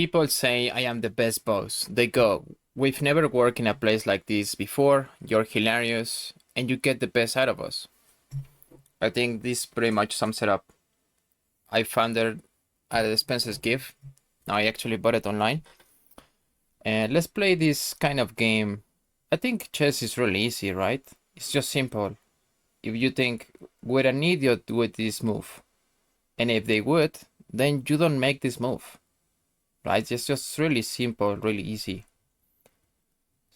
People say I am the best boss. They go, we've never worked in a place like this before. You're hilarious and you get the best out of us. I think this pretty much sums it up. I found it at Spencer's gift. Now I actually bought it online. And let's play this kind of game. I think chess is really easy, right? It's just simple. If you think, would an idiot do this move? And if they would, then you don't make this move. Right? It's just really simple, really easy.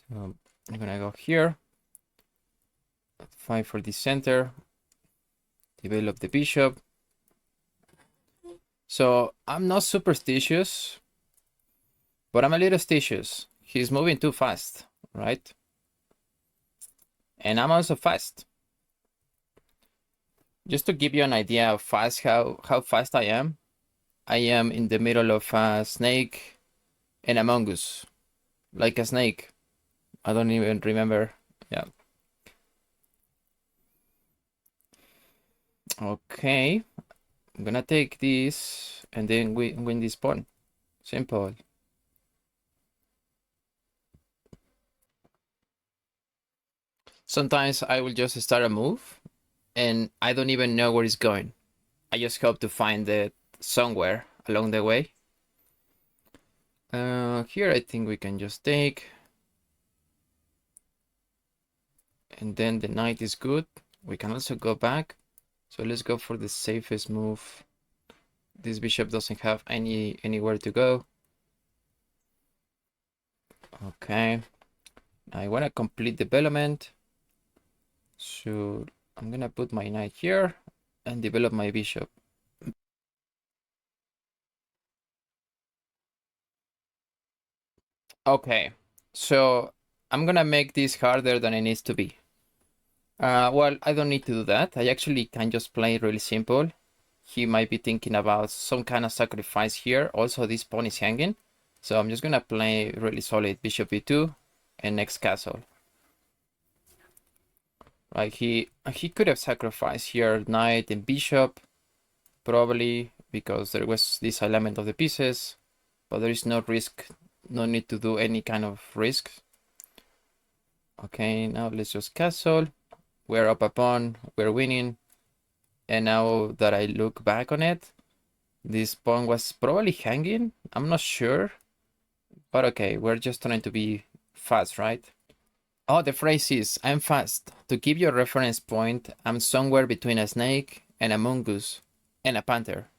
So I'm gonna go here. Fight for the center. Develop the bishop. So I'm not superstitious, but I'm a little stitious. He's moving too fast, right? And I'm also fast. Just to give you an idea of fast, how fast I am in the middle of a snake and a mongoose, like a snake. I don't even remember. Yeah. Okay. I'm gonna take this and then win this pawn. Simple. Sometimes I will just start a move and I don't even know where it's going. I just hope to find it somewhere along the way. Here I think we can just take. And then the knight is good. We can also go back. So let's go for the safest move. This bishop doesn't have anywhere to go. Okay. I want to complete development. So I'm gonna put my knight here and develop my bishop. Okay, so I'm gonna make this harder than it needs to be. Well, I don't need to do that. I actually can just play really simple. He might be thinking about some kind of sacrifice here. Also, this pawn is hanging. So I'm just gonna play really solid bishop e2 and next castle. Right, he could have sacrificed here knight and bishop, probably because there was this alignment of the pieces, but there is no risk, no need to do any kind of risk. Okay, now let's just castle. We're up a pawn, we're winning. And now that I look back on it, this pawn was probably hanging. I'm not sure, but okay, we're just trying to be fast, right? Oh, the phrase is, I'm fast. To give you a reference point, I'm somewhere between a snake and a mongoose and a panther.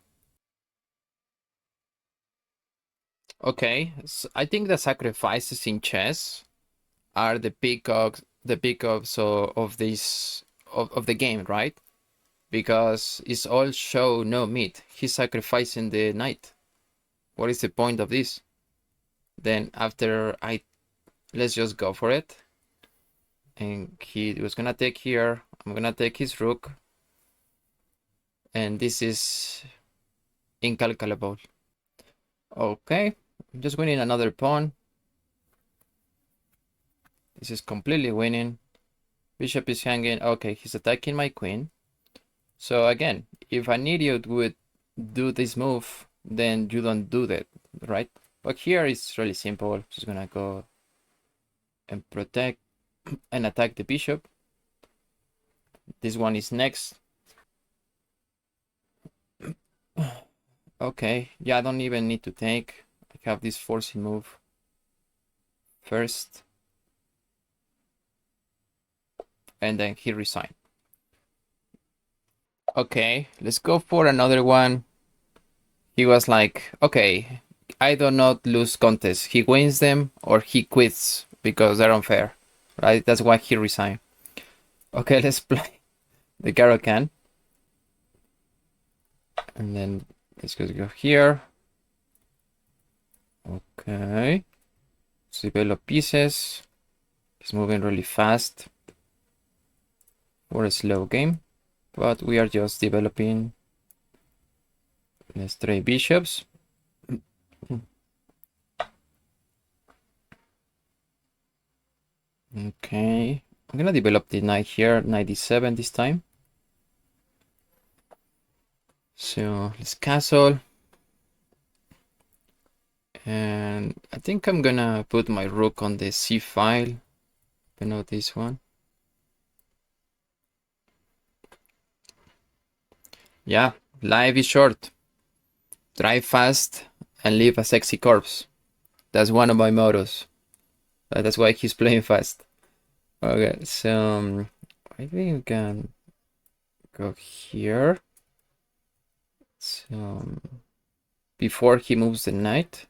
Okay, so I think the sacrifices in chess are the peacocks of this of the game, right? Because it's all show, no meat. He's sacrificing the knight. What is the point of this? Then after let's just go for it. And he was gonna take here. I'm gonna take his rook. And this is incalculable. Okay, I'm just winning another pawn. This is completely winning. Bishop is hanging. Okay, he's attacking my queen. So again, if an idiot would do this move, then you don't do that, right? But here it's really simple. Just gonna go and protect and attack the bishop. This one is next. Okay, yeah, I don't even need to take. I have this forcing move first. And then he resigned. Okay, let's go for another one. He was like, okay, I do not lose contests. He wins them or he quits because they're unfair, right? That's why he resigned. Okay, let's play the Caro-Kann. And then let's just go here. Okay. Let's develop pieces. He's moving really fast for a slow game. But we are just developing. Let's try bishops. Okay. I'm gonna develop the knight here, 97 this time. So let's castle. And I think I'm gonna put my rook on the C file, but not this one. Yeah, life is short. Drive fast and leave a sexy corpse. That's one of my mottos. That's why he's playing fast. Okay, so I think we can go here. So before he moves the knight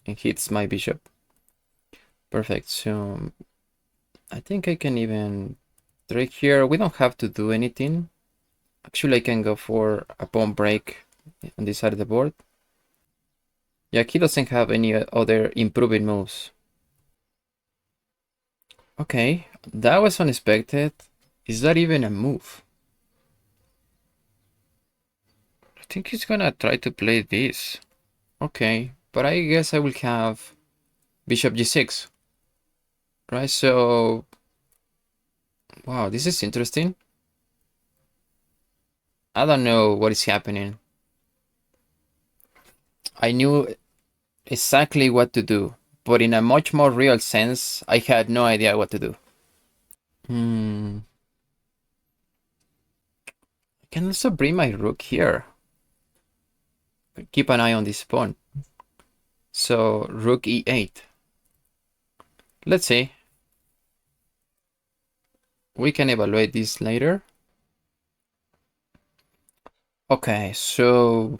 and hits my bishop. Perfect. So I think I can even trade here. We don't have to do anything. Actually, I can go for a pawn break on this side of the board. Yeah, he doesn't have any other improving moves. Okay, that was unexpected. Is that even a move? I think he's gonna try to play this. Okay, but I guess I will have bishop g6. Right, so... Wow, this is interesting. I don't know what is happening. I knew exactly what to do, but in a much more real sense, I had no idea what to do. I can also bring my rook here. Keep an eye on this pawn. So, rook e8. Let's see. We can evaluate this later. Okay, so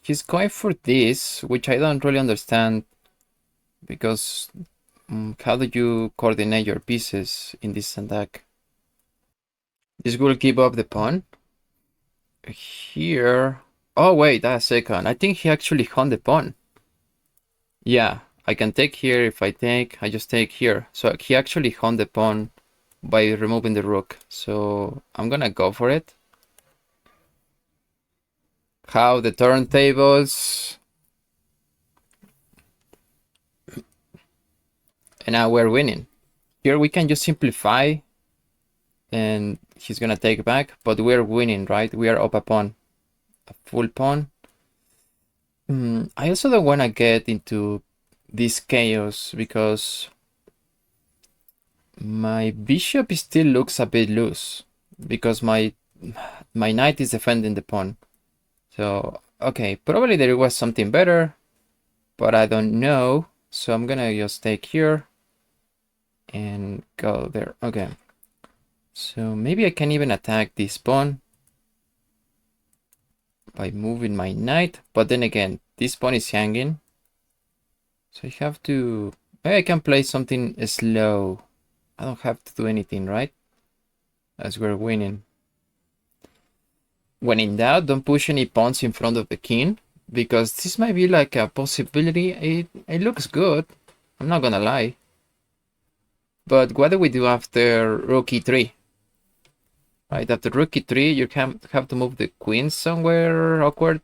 he's going for this, which I don't really understand, because how do you coordinate your pieces in this attack? This will give up the pawn. Here... Oh, wait, a second. I think he actually hung the pawn. Yeah, I can take here. If I just take here. So he actually hung the pawn by removing the rook. So I'm gonna go for it. How the turntables. And now we're winning. Here we can just simplify. And he's gonna take back. But we're winning, right? We are up a pawn. A full pawn. I also don't want to get into this chaos because my bishop still looks a bit loose because my knight is defending the pawn. So, okay, probably there was something better, but I don't know. So I'm gonna just take here and go there. Okay. So maybe I can even attack this pawn by moving my knight, but then again, this pawn is hanging. So I have to... Maybe I can play something slow. I don't have to do anything, right? As we're winning. When in doubt, don't push any pawns in front of the king, because this might be like a possibility. It looks good. I'm not gonna lie. But what do we do after rook e3? Right, after rook e3, you have to move the queen somewhere awkward.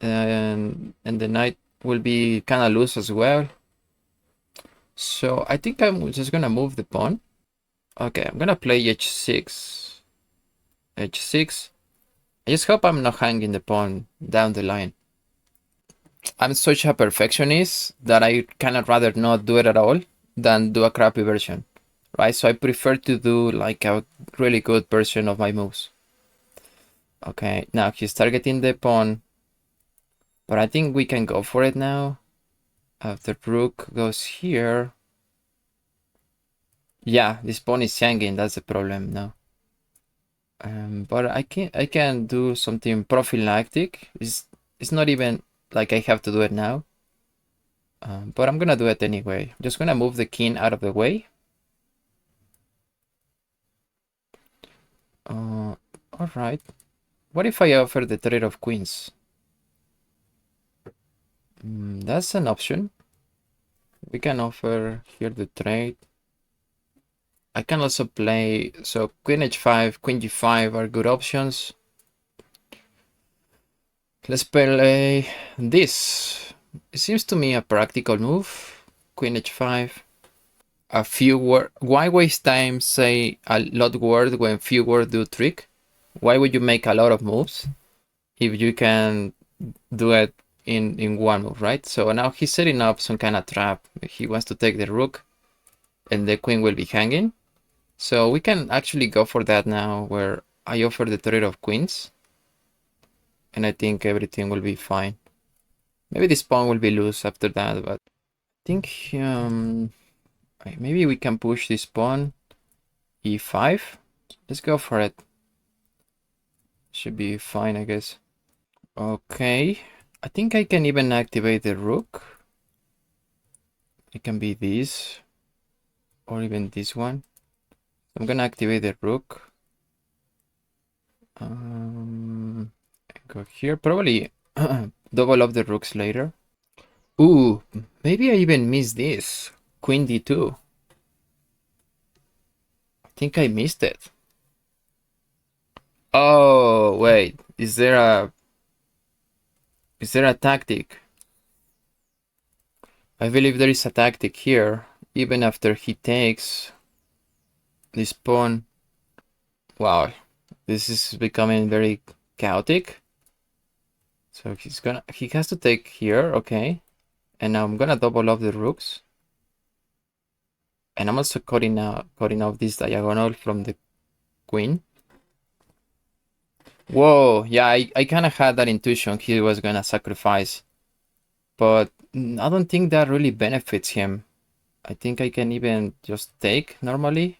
And the knight will be kind of loose as well. So I think I'm just gonna move the pawn. Okay, I'm gonna play h6. h6. I just hope I'm not hanging the pawn down the line. I'm such a perfectionist that I kind of rather not do it at all than do a crappy version, right? So I prefer to do like a really good version of my moves. Okay, now he's targeting the pawn, but I think we can go for it now. After rook goes here. Yeah, this pawn is hanging, that's the problem now. But I can do something prophylactic. It's not even like I have to do it now. But I'm gonna do it anyway. I'm just gonna move the king out of the way. Alright. What if I offer the trade of queens? That's an option. We can offer here the trade. I can also play, so queen h5, queen g5 are good options. Let's play this. It seems to me a practical move. Queen h5. A few words. Why waste time say a lot word when few words do trick? Why would you make a lot of moves if you can do it in one move, right? So now he's setting up some kind of trap. He wants to take the rook, and the queen will be hanging. So we can actually go for that now, where I offer the trade of queens, and I think everything will be fine. Maybe this pawn will be loose after that, but I think maybe we can push this pawn e5. Let's go for it. Should be fine, I guess. Okay, I think I can even activate the rook. It can be this, or even this one. I'm gonna activate the rook. Go here, probably double up the rooks later. Ooh, maybe I even missed this. Queen d2. I think I missed it. Oh, wait. Is there a tactic? I believe there is a tactic here. Even after he takes this pawn. Wow, this is becoming very chaotic. So he has to take here, okay. And now I'm gonna double up the rooks. And I'm also cutting off this diagonal from the queen. Whoa, yeah, I kind of had that intuition he was gonna sacrifice. But I don't think that really benefits him. I think I can even just take normally.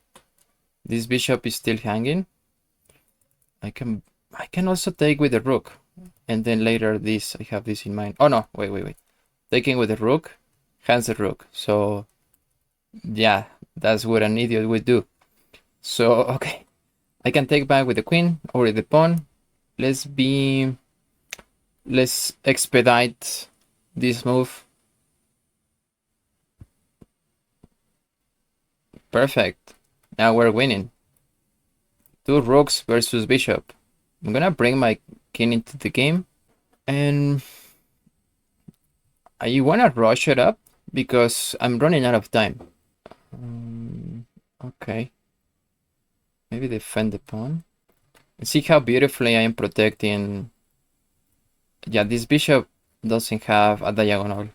This bishop is still hanging. I can also take with the rook. And then later this, I have this in mind. Oh no, wait. Taking with the rook, hands the rook. So yeah, that's what an idiot would do. So okay, I can take back with the queen or with the pawn. Let's expedite this move. Perfect. Now we're winning. 2 rooks versus bishop. I'm gonna bring my king into the game, and I wanna rush it up because I'm running out of time. Okay. Maybe defend the pawn. And see how beautifully I am protecting. Yeah, this bishop doesn't have a diagonal.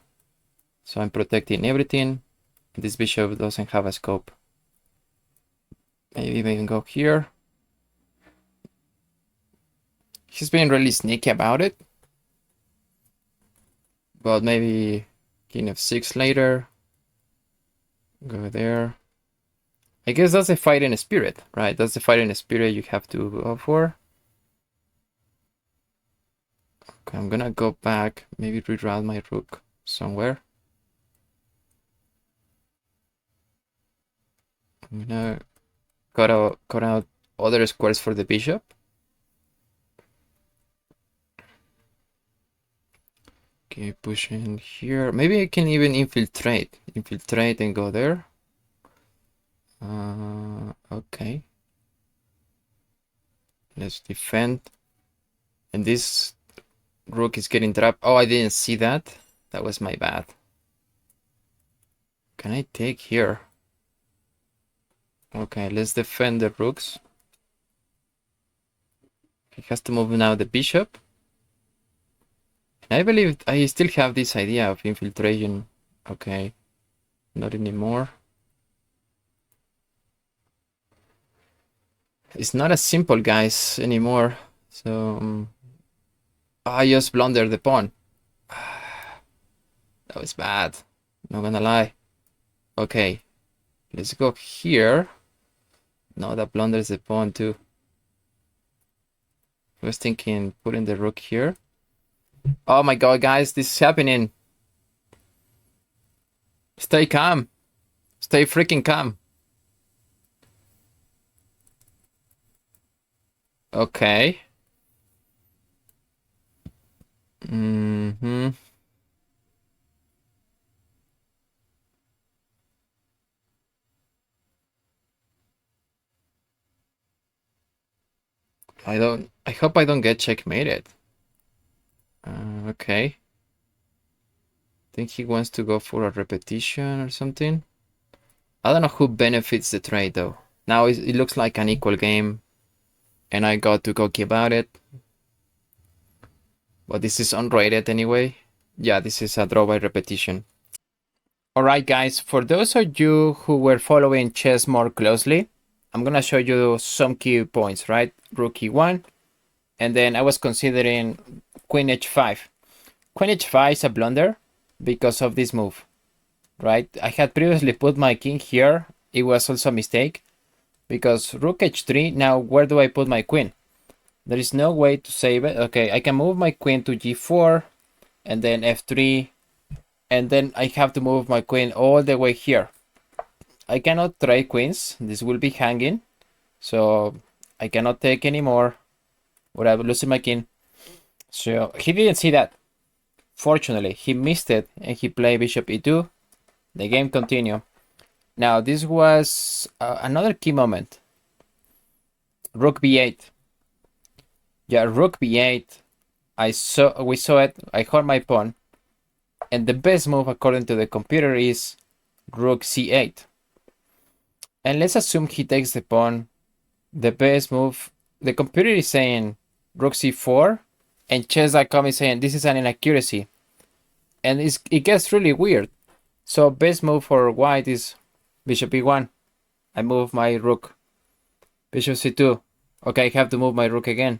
So I'm protecting everything. This bishop doesn't have a scope. Maybe we can go here. He's being really sneaky about it. But maybe king f6 later. Go there. I guess that's the fighting spirit, right? That's the fighting spirit you have to go for. Okay, I'm gonna go back, maybe reroute my rook somewhere. I'm gonna cut out other squares for the bishop. Okay, push in here. Maybe I can even infiltrate and go there. Okay. Let's defend. And this rook is getting trapped. Oh, I didn't see that. That was my bad. Can I take here? Okay, let's defend the rooks. He has to move now the bishop. I believe I still have this idea of infiltration. Okay, not anymore. It's not as simple, guys, anymore. So I just blundered the pawn. That was bad. Not gonna lie. Okay, let's go here. No, that blunders the pawn too. I was thinking putting the rook here. Oh my god, guys, this is happening. Stay calm. Stay freaking calm. Okay. I hope I don't get checkmated. Okay. I think he wants to go for a repetition or something. I don't know who benefits the trade though. Now it looks like an equal game, and I got to cocky about it. But this is unrated anyway. Yeah, this is a draw by repetition. Alright guys, for those of you who were following chess more closely, I'm gonna show you some key points, right? Rook e1, and then I was considering queen h5. Queen h5 is a blunder because of this move, right? I had previously put my king here. It was also a mistake because rook h3, now where do I put my queen? There is no way to save it. Okay, I can move my queen to g4 and then f3, and then I have to move my queen all the way here. I cannot trade queens. This will be hanging, so I cannot take anymore without losing my king. So he didn't see that. Fortunately, he missed it and he played bishop e2. The game continued. Now this was another key moment. Rook b8. Yeah, rook b8. We saw it. I heard my pawn, and the best move according to the computer is rook c8. And let's assume he takes the pawn. The best move, the computer is saying rook c4, and chess.com is saying this is an inaccuracy, and it gets really weird. So best move for white is bishop e1. I move my rook. Bishop c2. Okay, I have to move my rook again.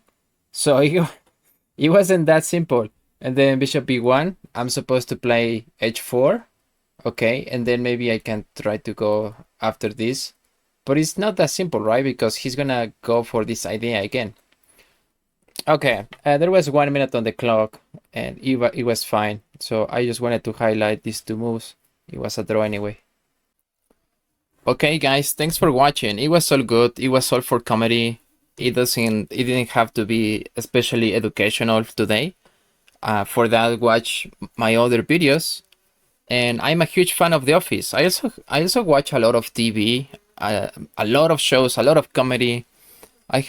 So it wasn't that simple. And then bishop b1, I'm supposed to play h4. Okay, and then maybe I can try to go after this. But it's not that simple, right? Because he's gonna go for this idea again. Okay, there was 1 minute on the clock, and it was fine. So I just wanted to highlight these two moves. It was a draw anyway. Okay, guys, thanks for watching. It was all good. It was all for comedy. It didn't have to be especially educational today. For that, watch my other videos. And I'm a huge fan of The Office. I also watch a lot of TV, a lot of shows, a lot of comedy. I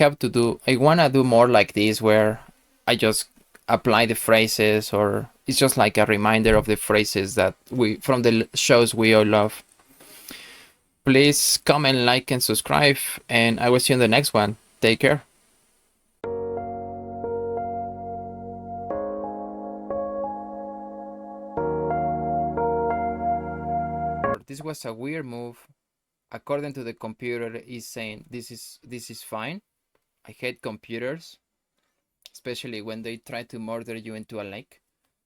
wanna do more like this where I just apply the phrases, or it's just like a reminder of the phrases that from the shows we all love. Please comment, like, and subscribe, and I will see you in the next one. Take care. This was a weird move. According to the computer, is saying this is fine. I hate computers, especially when they try to murder you into a lake.